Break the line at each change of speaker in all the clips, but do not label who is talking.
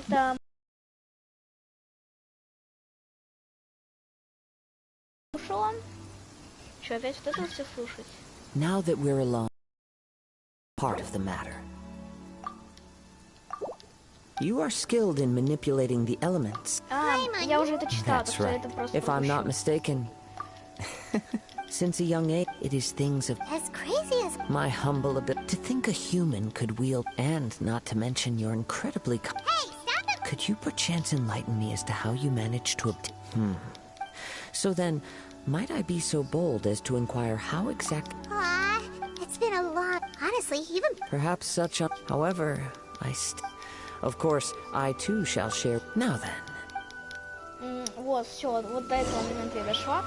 это... Слушала? Что, опять вот это вот все слушать?
Now that we're alone, part of the matter. You are skilled in manipulating the elements.
Я уже это читала,
That's right.
это просто
If I'm not mistaken, since a young age, it is things of
As crazy as...
my humble ability to think a human could wield, and not to mention your incredibly...
Hey, stop it!
Could you perchance enlighten me as to how you managed to obtain... So then, might I be so bold as to inquire how exact...
It's been a long... Honestly, even...
Perhaps such a... However, Of course, I too shall share... Now then.
Вот, все, вот до этого момента я дошла.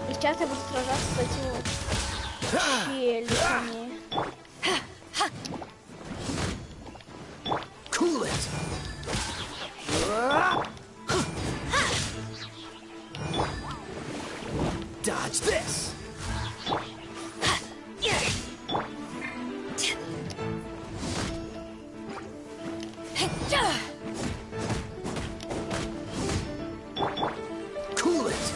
И сейчас я буду сражаться с этими вот челюстями.
Cool it. Dodge this. Cool it.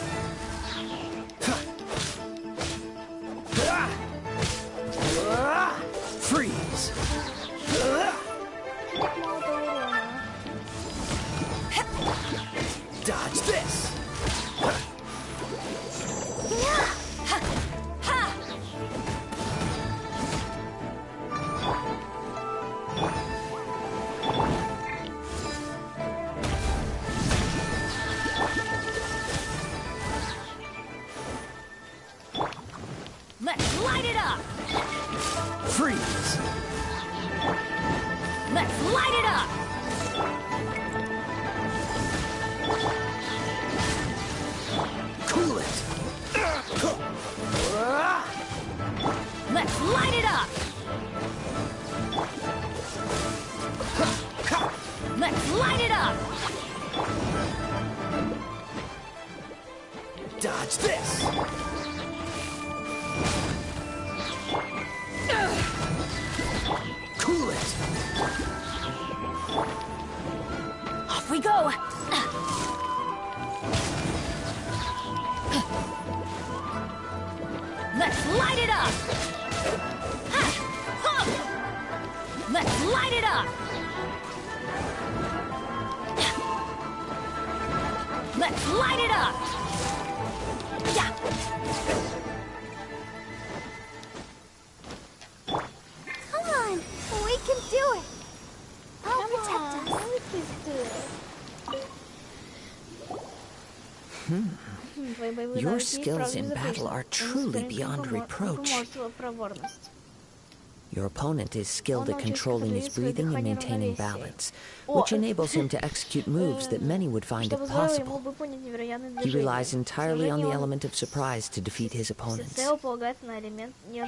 Freeze. Dodge this.
Let's light it up!
Freeze.
Let's light it up!
Cool it.
Let's light it up! Let's light it up!
Dodge this. Cool it.
Off we go! Let's light it up! Let's light it up! Let's light it up! Yeah!
Come on! We can do it! I'll protect us.
Your skills in battle are truly beyond reproach. Your opponent is skilled at controlling his breathing and maintaining balance, which enables him to execute moves that many would find impossible. He relies entirely on the element of surprise to defeat his opponents.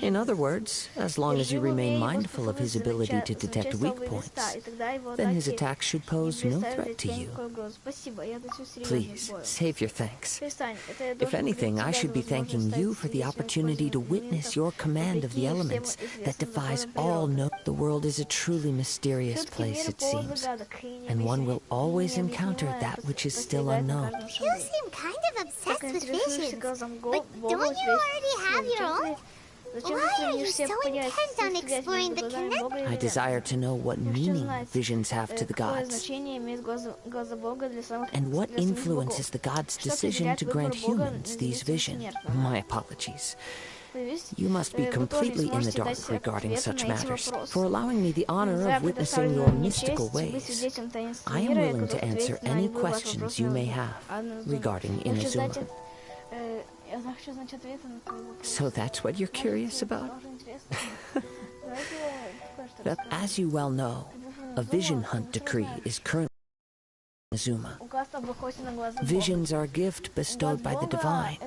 In other words, as long as you remain mindful of his ability to detect weak points, then his attacks should pose no threat to you. Please, save your thanks. If anything, I should be thanking you for the opportunity to witness your command of the elements that defies all know. The world is a truly mysterious place, it seems, and one will always encounter that which is still unknown.
You seem kind of obsessed with visions, but don't you already have your own? Why are you so intent on exploring the connection?
I desire to know what meaning visions have to the gods, and what influences the gods' decision to grant humans these visions. My apologies. You must be completely in the dark regarding such matters. For allowing me the honor of witnessing your mystical ways, I am willing to answer any questions you may have regarding Inazuma. So that's what you're curious about? As you well know, a vision hunt decree is currently Inazuma. Visions are a gift bestowed by the divine.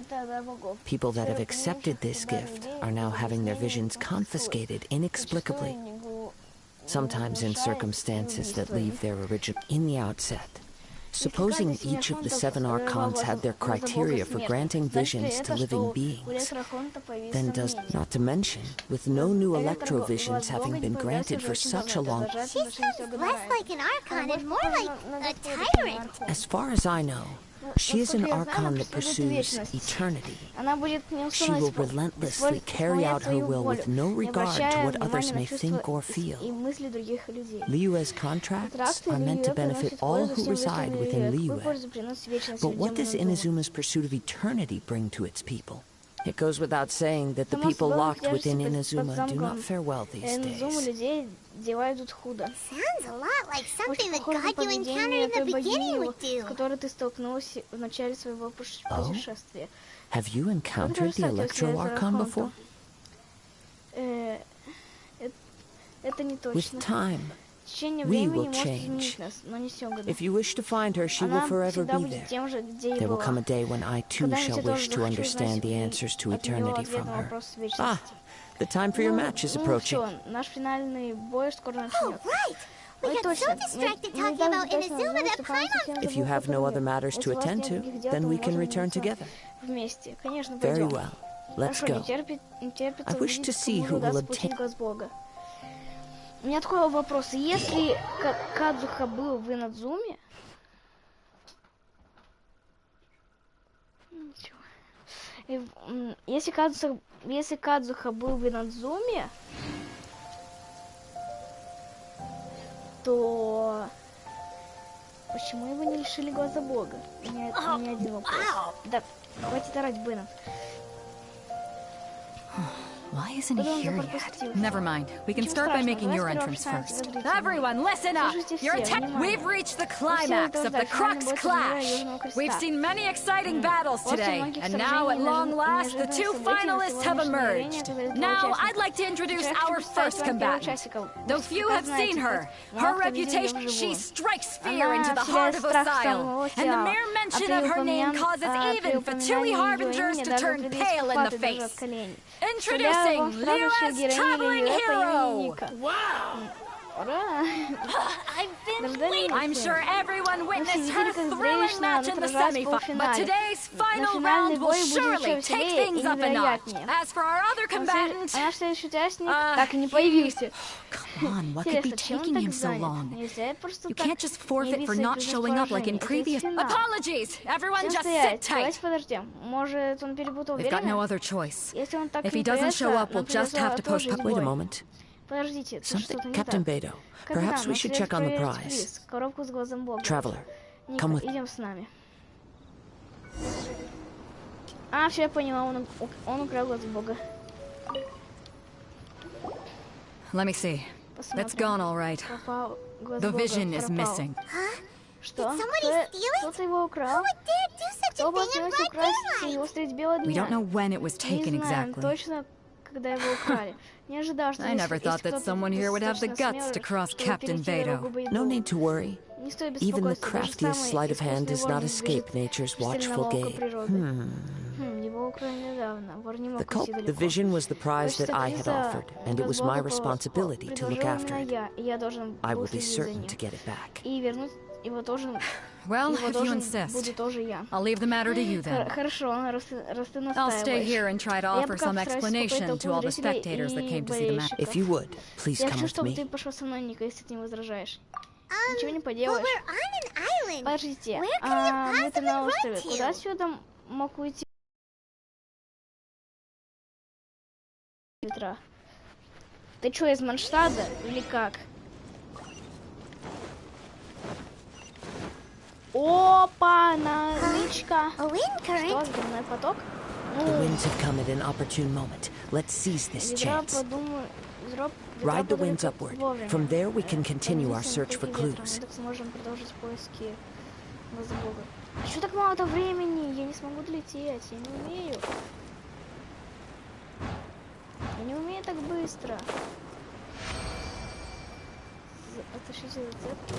People that have accepted this gift are now having their visions confiscated Supposing each of the 7 archons had their criteria for granting visions to living beings, then does not to mention, with no new electrovisions having been granted for such a long...
She sounds less like an archon and more like a tyrant.
As far as I know, she is an archon that pursues eternity. She will relentlessly carry out her will with no regard to what others may think or feel. Liyue's contracts are meant to benefit all who reside within Liyue. But what does Inazuma's pursuit of eternity bring to its people? It goes without saying that the people locked within Inazuma do not fare well these days.
Sounds a lot like something the god you encountered in the beginning would do.
Oh? Have you encountered the Electro Archon before? With time, we will change. If you wish to find her, she will forever be there. There will come a day when I too shall wish to understand the answers to eternity from her. Ah, the time for your match is approaching.
Oh, right! We got so distracted talking about Inazuma that Paimon...
If you have no other matters to attend to, then we can return together. Very well. Let's go. I wish to see who will obtain...
У меня такой вопрос. Если Кадзуха был в Инадзуме... Если Кадзуха был в Инадзуме, то почему его не лишили глаза бога? У меня один вопрос. Да, хватит орать, Беннет.
Why isn't he here yet? Never mind. We can start by making your entrance first. Everyone, listen up! We've reached the climax of the Crux Clash! We've seen many exciting battles today, and now at long last, the 2 finalists have emerged. Now, I'd like to introduce our first combatant. Though few have seen her, her reputation, she strikes fear into the heart of Osile, and the mere mention of her name causes even Fatui Harbingers to turn pale in the face. Introducing Liyue's traveling hero! Wow! I've been waiting. I'm sure everyone witnessed her thrilling match in the semi-final, but today's final round will surely take things up a notch. As for our other combatant,
Come on, what could be taking him so long? You can't just forfeit for not showing up like in previous...
Apologies! Everyone just sit tight. We've got no other choice. If he doesn't show up, we'll just have to postpone.
Wait a moment. Something, Captain Beidou. Perhaps we should check on the prize. Traveler, come with.
Все, я поняла, он украл глаз бога.
Let me see. That's gone all right. The vision is missing.
Huh?
Что?
Did somebody steal it?
Кто-то его украл?
Who would dare do such
Кто
a thing in
посмелся
broad
украсть
daylight?
его средь бела дня?
We don't know when it was taken
Не знаем
exactly.
точно, когда его украли. Не ожидал, что
I never thought that someone here would have the guts to cross Captain Beidou.
No need to worry. Even the craftiest sleight of hand does not escape nature's watchful gaze. The vision was the prize that I had offered, and it was my responsibility to look after it. I will be certain to get it back.
Well, if you insist, I'll leave the matter to you then. I'll stay here and try to offer some explanation to all the spectators that came to see the match.
If you would, please come with me.
Ничего не
Well,
поделаешь.
we're on an island.
Подождите,
Where could he have
мы-то на
possibly
острове.
run
Куда
to?
сюда мог уйти? Ветра. Ты что, из Манштада или как? Опа, наличка.
A wind
Что,
current?
взрывной поток?
The winds have come at an opportune moment. Let's seize this chance. Ride the winds upward. From there we can continue our search for clues.
Сможем продолжить поиски глаза бога. Еще так мало-то времени, я не смогу долететь, я не умею. Я не умею так быстро. Отошите зацепки.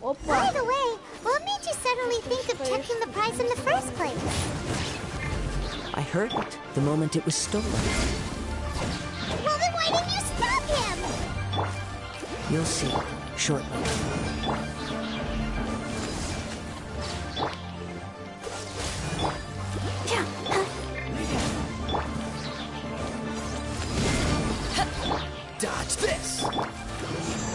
Опа!
By the way, what made you suddenly think of checking the prize in the first place?
I heard it the moment it was stolen.
Well, then why didn't you stop him?
You'll see shortly.
this.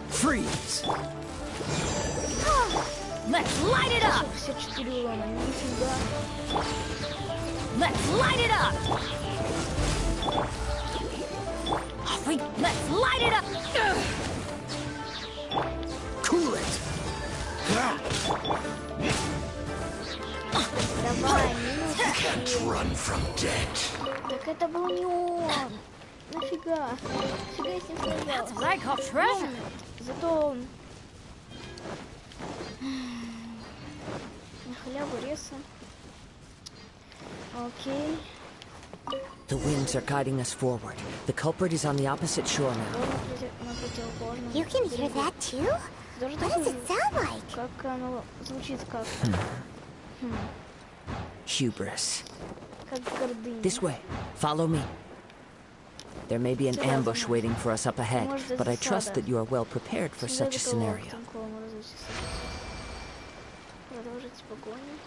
Freeze.
Let's light it up.
54 урона, нифига.
Let's light it up. Let's light it up.
Cool it.
Давай,
Can't run from death.
Так это был не он. Нафига? Нафига я с ним
That's
связалась?
what I call treasure.
Зато на халяву реса. Окей.
The winds are guiding us forward. The culprit is on the opposite shore now.
На противоположном.
You can hear that too?
Тоже
What does it sound like?
как оно звучит как
Hubris.
гордыня.
This way. Follow me. There may be an ambush waiting for us up ahead, but I trust that you are well prepared for such a scenario.
Продолжить погоню.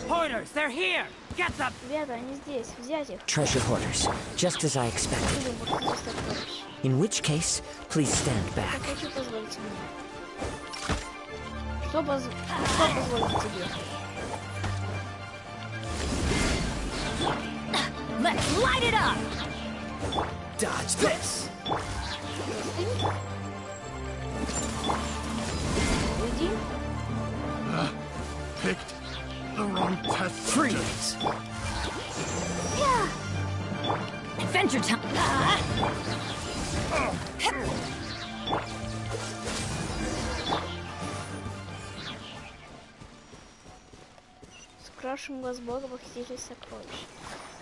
Hoarders, they're here. Get them.
Ребята, они здесь. Взять их.
Treasure hoarders, just as I expected.
Блин, вот здесь так проще.
In which case, please stand
Я
back.
хочу позволить мне. Что позволить тебе?
Let's light it up.
Dodge this.
Уйди.
Picked the wrong path. Freeze.
Adventure time.
Скрашиваем глаз бога, похититель сокровищ.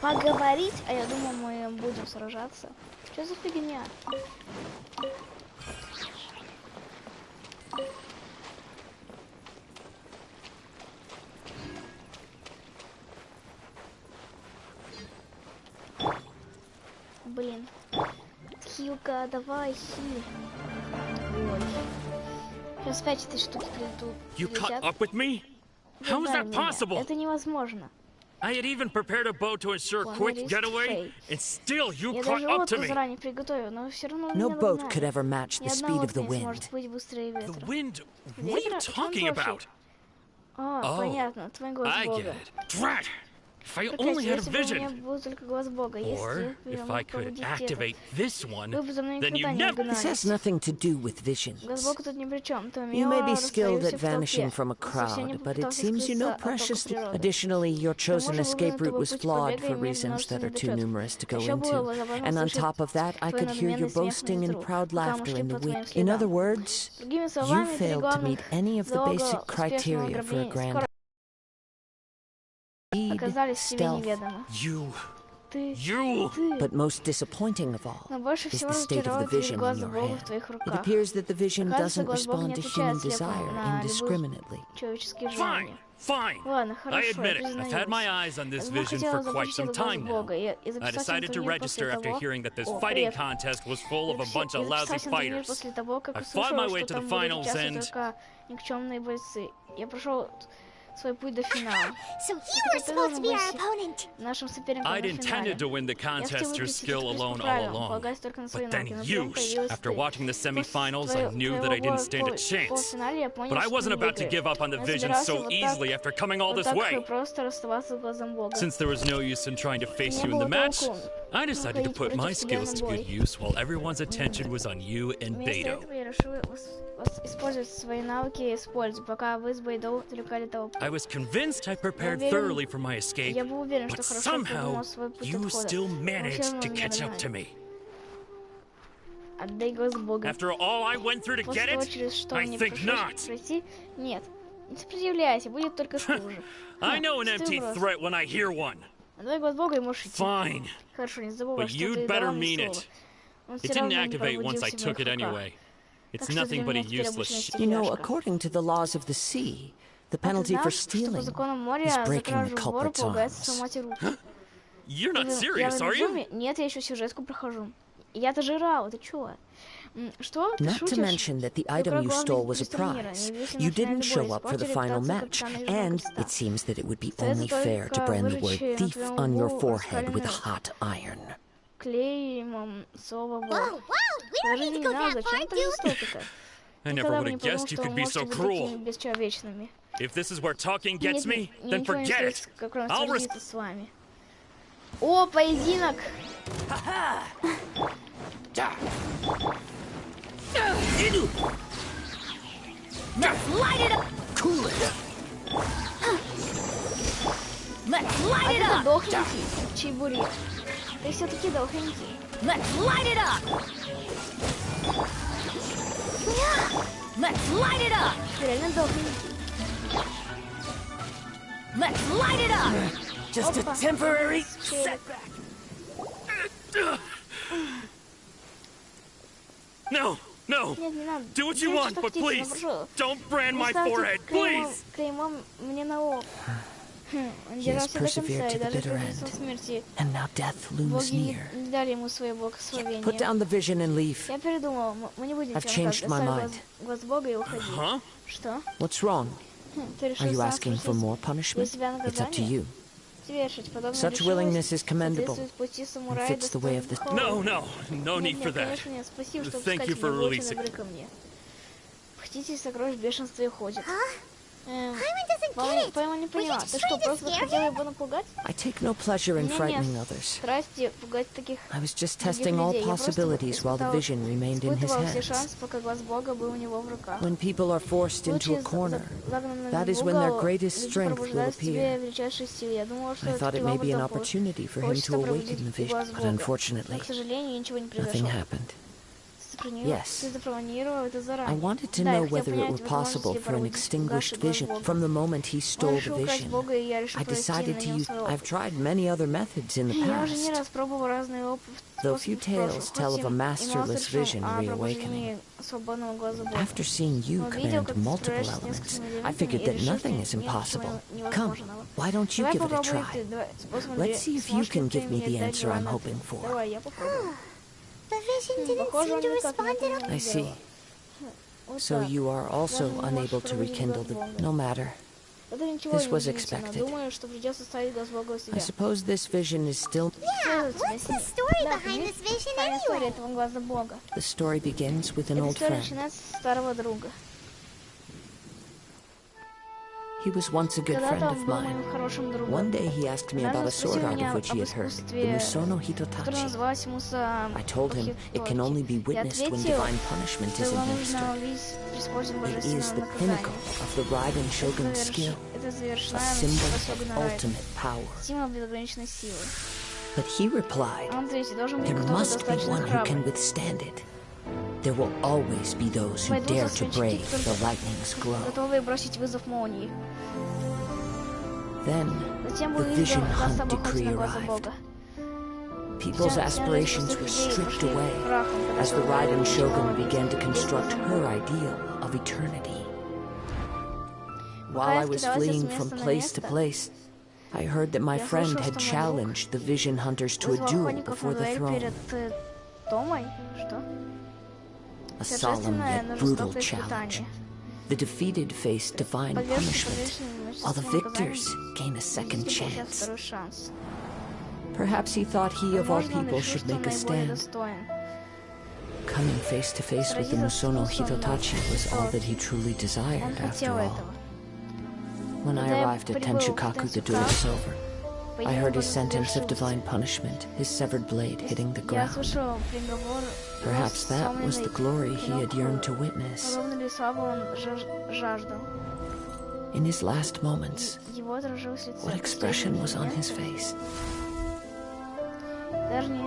Поговорить? А я думал, мы будем сражаться. Что за фигня? Блин. Хилка, давай, хил. Ой. Сейчас 5 этой штуки придут.
You caught up with me? How is that possible?
Это невозможно.
I had even prepared a boat to ensure quick getaway, and still you
Я
caught
даже
up
лодку
to me.
заранее приготовил, но все равно
No
меня
boat
догнали.
could ever match
Ни
the
одна
speed of
лодка
the
не
wind.
сможет быть быстрее
The
ветра.
wind? What are you
Ветра?
talking about?
А, понятно, твой глаз
I
бога.
get it. Drat! If I only
Проклятие,
had a
если бы у меня
vision.
был только глаз бога,
Or
если бы я
if I
мог
could
победить
activate this one,
вы бы за мной
then you
никогда не
never.
This has
гнались.
nothing to do with visions.
Глаз бога тут ни при чем. Ты
You may be skilled at
растворился в
vanishing
толпе,
from a
но совсем не
crowd, but it
попытался
seems you know
скрыться от тока
precious.
природы.
Additionally, your chosen
можем
escape
выбрать
route was
твой путь
flawed
побега,
for
имея
reasons that are too
множественный
numerous to go
Еще было
into.
возможно
And on
слышать
top of that, I
твой
could hear your
надменный смех на
boasting and
ветру,
proud
пока мы
laughter
шли
in the
по твоим
wind. In other
следам.
words,
Другими
you
словами, три
failed to
главных
meet any of the
залога
basic
успешного
criteria for a
ограбления
grand
скоро
speed,
оказались тебе
stealth.
неведомы.
You.
Ты,
But most disappointing of all
но больше
is
всего
the state of the
разочаровал твои
vision in
глаза
your
бога в
hand.
твоих
It
руках.
appears that the vision
Кажется,
doesn't
глаз бога не
respond to
отвечает
human
слепо
desire
на любые
indiscriminately.
человеческие
Fine.
желания.
Fine.
Ладно,
I
хорошо, я
admit it. I've had my
признаюсь.
eyes on this
Я
vision
хотела
for quite
заполучить
some
этот глаз
time now.
бога и
I
записать на
decided to
турнир
register
после
after
того.
hearing that this
О,
fighting
привет.
contest was full of a bunch of lousy
Записать на турнир
fighters.
после того, как
I fought my
услышала,
way
что
to the
там будут
finals
участвовать
and
только никчемные бойцы. Я прошел свой путь до финала.
So you were supposed to be our opponent.
Нашим соперником
I'd
на финале.
intended to win the
Я хотел
contest through
выпустить
skill
этот приз
alone
по
all
правилам,
along.
полагаясь только на свои
But then
навыки. Но
you,
потом появилась
after
ты.
watching the
После
semifinals, I knew that I didn't stand a chance.
полуфинале я понял,
But I
что
wasn't
не
about to
выиграю.
give up on the
Но я
vision
собирался
so
вот
easily
так-
after coming all
вот
this
так
way.
просто расставаться с глазом бога.
Since there was no use in trying to face
Не
you in the
было
match,
толку
I decided to
выходить
put my
против тебя
skills
на
to
бой.
good use while everyone's attention was on you and
Вместо
Beto.
этого я решил использовать свои навыки и использовать, пока вы с Бейдо отвлекали толпу.
I was convinced I prepared
уверен-
thoroughly for my escape,
Я был уверен,
but
что хорошо
somehow
продумал свой путь
you
отхода.
still
Но всё
managed
равно
to
меня
catch up to
догнали.
me.
Отдай глаз бога.
After all I went through to
После
get
того,
it,
через что
I
мне
think
пришлось
not.
пройти, нет. Не сопротивляйся, будет только хуже.
I know an
Ты
empty
урод.
threat when I hear one.
Отдай глаз бога и можешь идти.
Fine.
Хорошо, не забывай,
But
что
you'd
ты
better
дала мне
mean
слово.
it.
Он
It
всё
didn't
равно не
activate once I
пробудился в
took it
моих руках.
anyway. It's
Так что
nothing
для
but a
меня теперь
useless
обычная
shit.
You know,
стекляшка.
according to the laws of the sea, the penalty
А
for
ты знал, что по
stealing
законам моря
is
за
breaking the
кражу вору
culprit's
полагается
arms.
сломать руку.
You're not
Я
serious,
в
are you?
безумии? Нет, я еще сюжетку прохожу. Я-то жрал, ты чё? Что? Ты
Not to
шутишь?
mention that the item you stole was a prize. You didn't show up for the final match, and it seems that it would be only fair to brand the word thief on your forehead with a hot iron.
Клеймом слова
Whoa,
вор.
we don't need to go that far, dude.
I never would have guessed you could be so cruel.
Бесчеловечными.
If this is where talking gets me, then
Ничего не
forget
слышишь,
it.
как раз
I'll
сердито с вами. О, поединок!
Let's light it up!
Cool it.
Let's light it
Это
up!
дохнути, чебурек. Ты все-таки дохнути.
Let's light it up! Let's light it up!
Ты реально дохнути.
Let's light it up!
Just a temporary setback.
No, no.
Нет, не надо.
Do what you want, but please don't brand my forehead, please.
Клеймом мне на лоб. Он
He has
держался до конца
persevered
и
to the
даже
bitter
при
end,
смерти
and now death looms
боги
near.
не дали ему свое благословение.
Put down the vision and leave.
Я передумал, мы не будем
I've changed my mind.
глаз Бога и уходи.
Huh?
Что?
What's wrong?
Ты
Are
решил
you
сам
asking for
спросить
more punishment?
себя
It's up to
наказание?
you.
Совершить подобную
Such
решимость
willingness is commendable
соответствует пути
and
самурая,
fits the way of the...
No, no, no
Нет,
need for
нет,
that.
конечно, нет. Спасибо, что
Thank you
пускаете
for
меня больше
releasing.
на игры ко мне. Похититель сокровищ в бешенстве ходит.
Paimon doesn't get it.
Пойма не
We're
поняла.
just
Ты что,
trying to
просто
scare
хотела
him?
его напугать?
I take no pleasure
У
in
меня
frightening
нет
others.
страсти пугать таких
I was just
других
testing all
людей. Я просто
possibilities while the vision remained in his
испытывал все
hands.
шансы, пока глаз Бога был у него в руках.
When people are forced into a corner, that is when their greatest strength will appear. I thought it may be an opportunity for him to awaken the vision, but unfortunately, nothing happened. Yes, I wanted to know whether it were possible for an extinguished vision from the moment he stole the vision. I decided to use... I've tried many other methods in the past, though few tales tell of a masterless vision reawakening. After seeing you command multiple elements, I figured that nothing is impossible. Come, why don't you give it a try? Let's see if you can give me the answer I'm hoping for.
The vision didn't seem to respond at all.
I see. So you are also unable to rekindle the... No matter. This was expected. I suppose this vision is still...
Yeah, what's the story behind this vision anyway?
The story begins with an old friend. He was once a good friend of mine. One day he asked me about a sword art of which he had heard, the Musono Hitotachi. I told him it can only be witnessed when divine punishment is administered. It is the pinnacle of the Raiden Shogun's skill, a symbol of ultimate power. But he replied, there must be one who can withstand it. There will always be those who dare to brave the lightning's glow. Then, the vision hunt decree arrived. People's aspirations were stripped away as the Raiden Shogun began to construct her ideal of eternity. While I was fleeing from place to place, I heard that my friend had challenged the vision hunters to a duel before the throne. A solemn yet brutal challenge. The defeated face divine punishment, while the victors gain a second chance. Perhaps he thought he of all people should make a stand. Coming face to face with the Musono Hitotachi was all that he truly desired, after all. When I arrived at Tenshukaku, the duel was over. I heard his sentence of divine punishment, his severed blade hitting the ground. Perhaps that was the glory he had yearned to witness. In his last moments, what expression was on his face?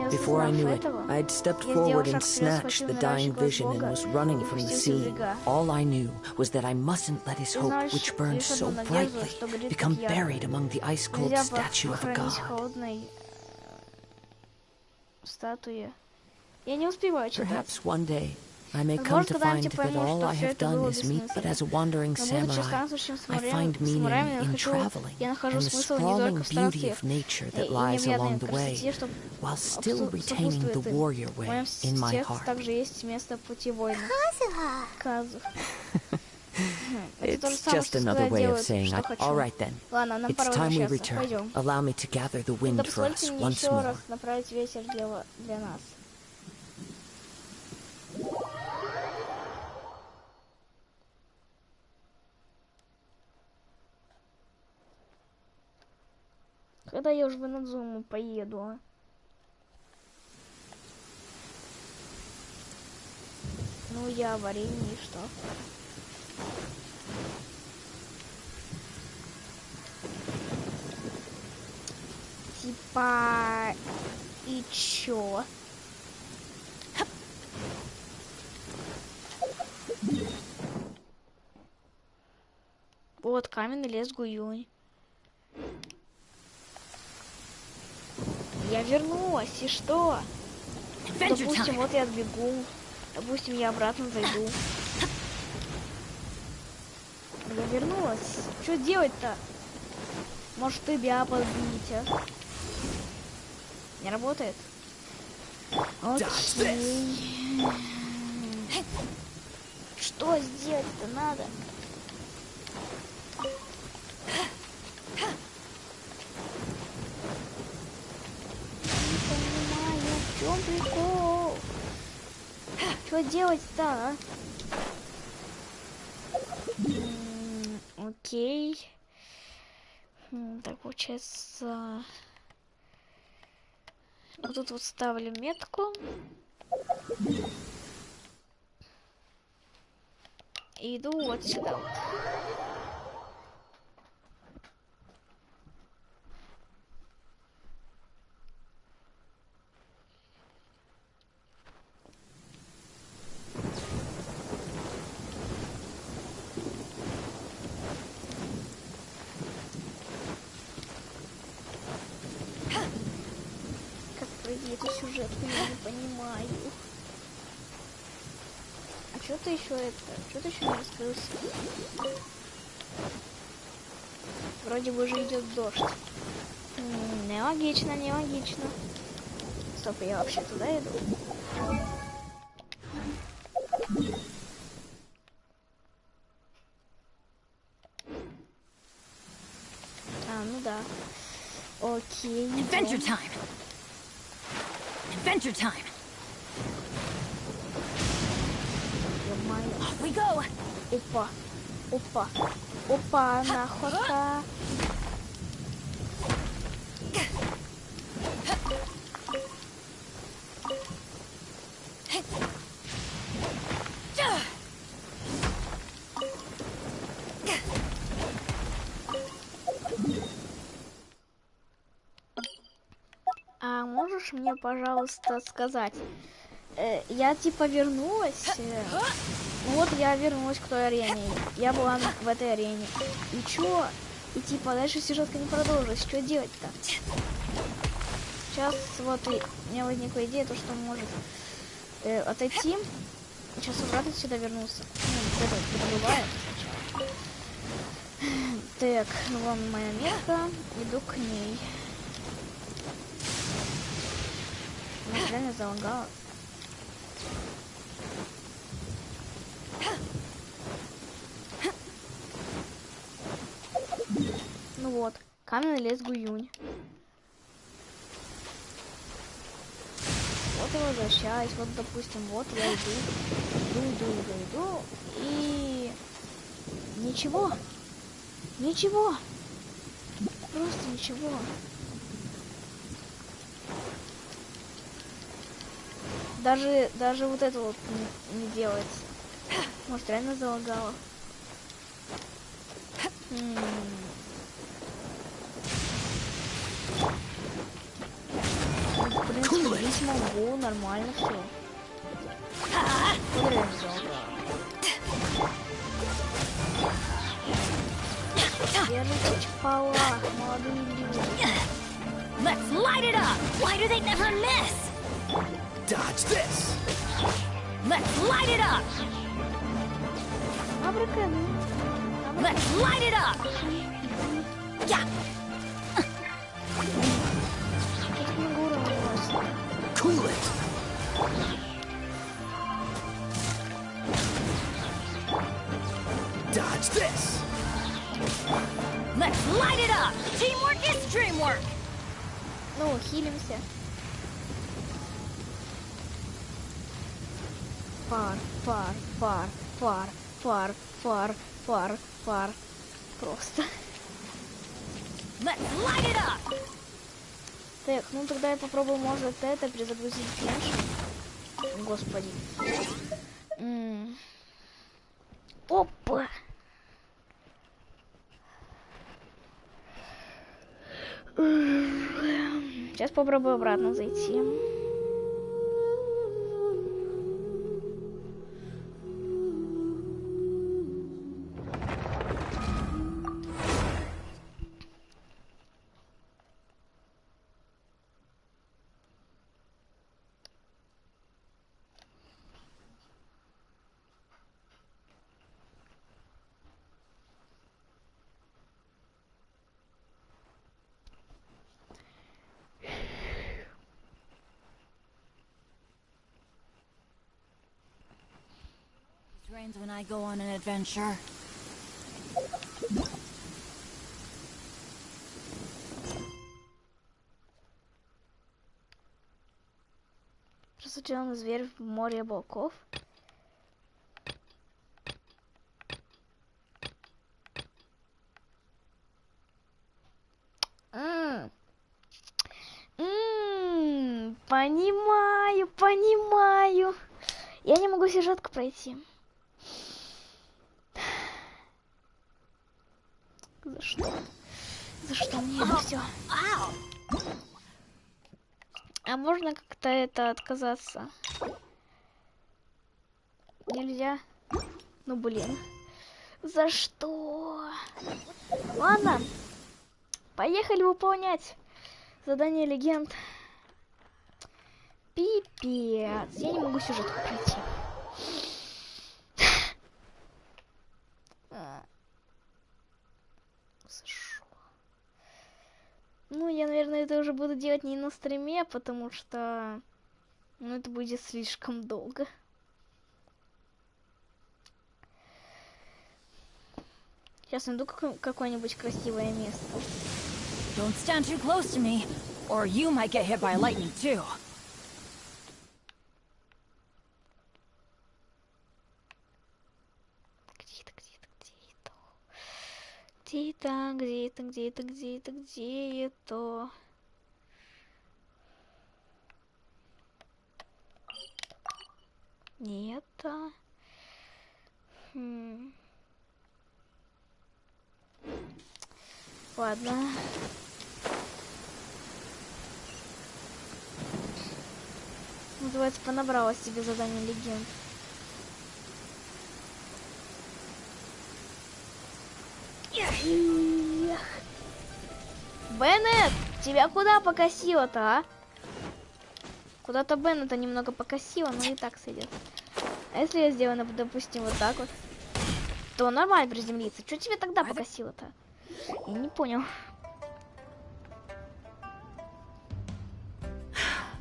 Before I knew it, I had stepped forward and snatched the dying vision and was running from the scene. All I knew was that I mustn't let his hope, which burned so brightly, become buried among the ice-cold statue of a god. Perhaps one day, I may come to find that all I have done is meet but as a wandering samurai. I find meaning in traveling and the sprawling beauty of nature that lies along the way, while still retaining the warrior way in my heart. It's just another way of saying, all right then, it's time we return. Allow me to gather the wind for us once more.
Когда я уже в Инадзуму поеду, а? Ну, я варенье, что? Типа... И чё? Вот, каменный лес Гуюнь. Я вернулась, и что? Допустим, вот я отбегу. Допустим, я обратно зайду. Я вернулась. Что делать-то? Может, тебя подбить, а? Не работает? Окей. Что сделать-то надо? В чем прикол? Что делать-то, а? Окей. Так, получается... Вот тут вот ставлю метку. И иду вот сюда вот. Эту сюжетку я не понимаю. А что-то еще это? Что-то еще не раскрылся. Вроде бы уже идет дождь. Нелогично, нелогично. Стоп, я вообще туда иду? А, ну да. Окей.
Adventure time. Adventure time. Off we go.
Опа, опа, опа, находка. А можешь мне, пожалуйста, сказать, я типа вернулась, вот я вернулась к той арене, я была в этой арене, и чё, и типа дальше сюжетка не продолжилась, что делать-то? Сейчас вот и у меня возникла идея, то что может отойти, сейчас обратно сюда вернуться, ну, это бывает сначала. Так, ну вон моя метка, иду к ней. Реально залагала. Ну вот, каменный лес Гуюнь. Вот я возвращаюсь, вот допустим, вот я иду, и ничего, просто ничего. Даже вот это вот не делается. Может, реально залагало. В принципе, здесь могу, нормально все. Вот реально залагало. Держите в полах, молодые люди.
Let's light it up! Why do they never miss?
Dodge this!
Let's light it up! Let's light it up! Yeah!
Cool it! Dodge this!
Let's light it up! Teamwork is dreamwork!
Ну, хилимся. Фар. Просто.
Let's light it up!
Так, ну тогда я попробую, может, это перезагрузить геншин. Господи. Опа! Сейчас попробую обратно зайти.
Rains when I go on an adventure.
Разученный зверь в море облаков. Понимаю. Я не могу сюжетку пройти. За что? За что мне это все? А можно как-то это отказаться? Нельзя? Ну блин. За что? Ладно. Поехали выполнять задание легенд. Пипец. Я не могу сюжетку пройти. Ну, я, наверное, это уже буду делать не на стриме, потому что, ну, это будет слишком долго. Сейчас найду какое-нибудь красивое место.
Don't stand too close to me, or you might get hit by lightning too.
Где это? Не это. Ладно. Называется, понабралась себе задание легенд. Беннет, тебя куда покосило-то, а? Куда-то Беннета немного покосило, но и так сойдет. А если я сделаю, допустим, вот так вот, то нормально приземлиться. Что тебе тогда покосило-то? Я не понял.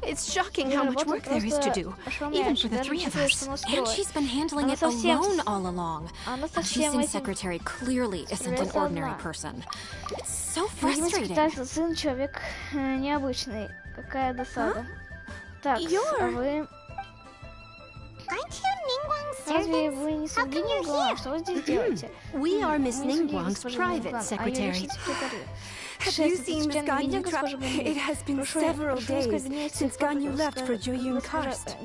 It's shocking how much work there is to do, even for the three of us.
And she's been handling it alone all along. The Chising secretary clearly isn't an ordinary person. It's so frustrating.
Сын человек необычный. Какая досада. Так, а вы... Разве вы не слуги Нингуан? Что вы здесь делаете?
We are Miss Ningguang's private secretary. Have you seen Miss Ganyu? It has been several days since Ganyu left for Joyun Karst.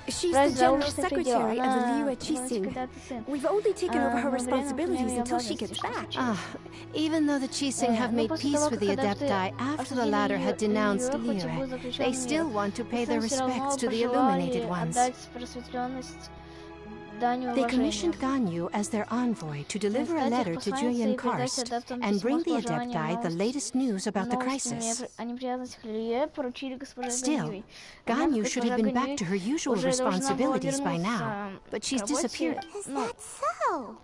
She's the general secretary of the Liu Chising. We've only taken over her responsibilities until she gets back. Even though the Chising have made peace with the Adepti after the latter had denounced Liu, they still want to pay their respects to the illuminated ones. They commissioned Ganyu as their envoy to deliver a letter to Julian Karst and bring the Adepti the latest news about the crisis. Still, Ganyu should have been back to her usual responsibilities by now, but she's disappeared.
Is that so?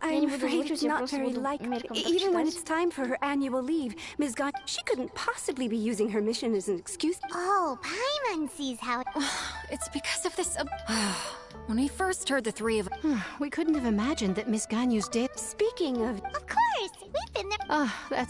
I'm afraid it's not very likely. Even when it's time for her annual leave, Ms. Ganyu, she couldn't possibly be using her mission as an excuse.
Oh, Paimon sees how...
It's because of this... When we first heard the three of...
We couldn't have imagined that Miss Ganyu's day... Speaking of...
Of course, we've been there...
That's